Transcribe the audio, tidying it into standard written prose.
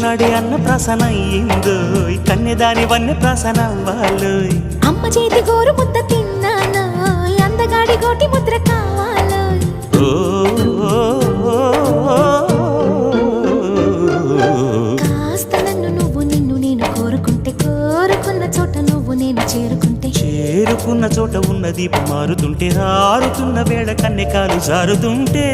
నాడే అన్న ప్రాసన అయ్యిందో కన్యదాని వన్య ప్రాసన అవ్వాలో అమ్మ చేతి గోరు ముద్ద తిన్నాను అందగాడి గోటి ముద్ర కావాలో కాస్త నన్ను నువ్వు నిన్ను నేను కోరుకుంటే కోరుకున్న చోట నువ్వు నేను చేరుకుంటే చేరుకున్న చోట ఉన్న దీపం మారుతుంటే ఆరుతున్న వేళ కన్నెకాలు జారుతుంటే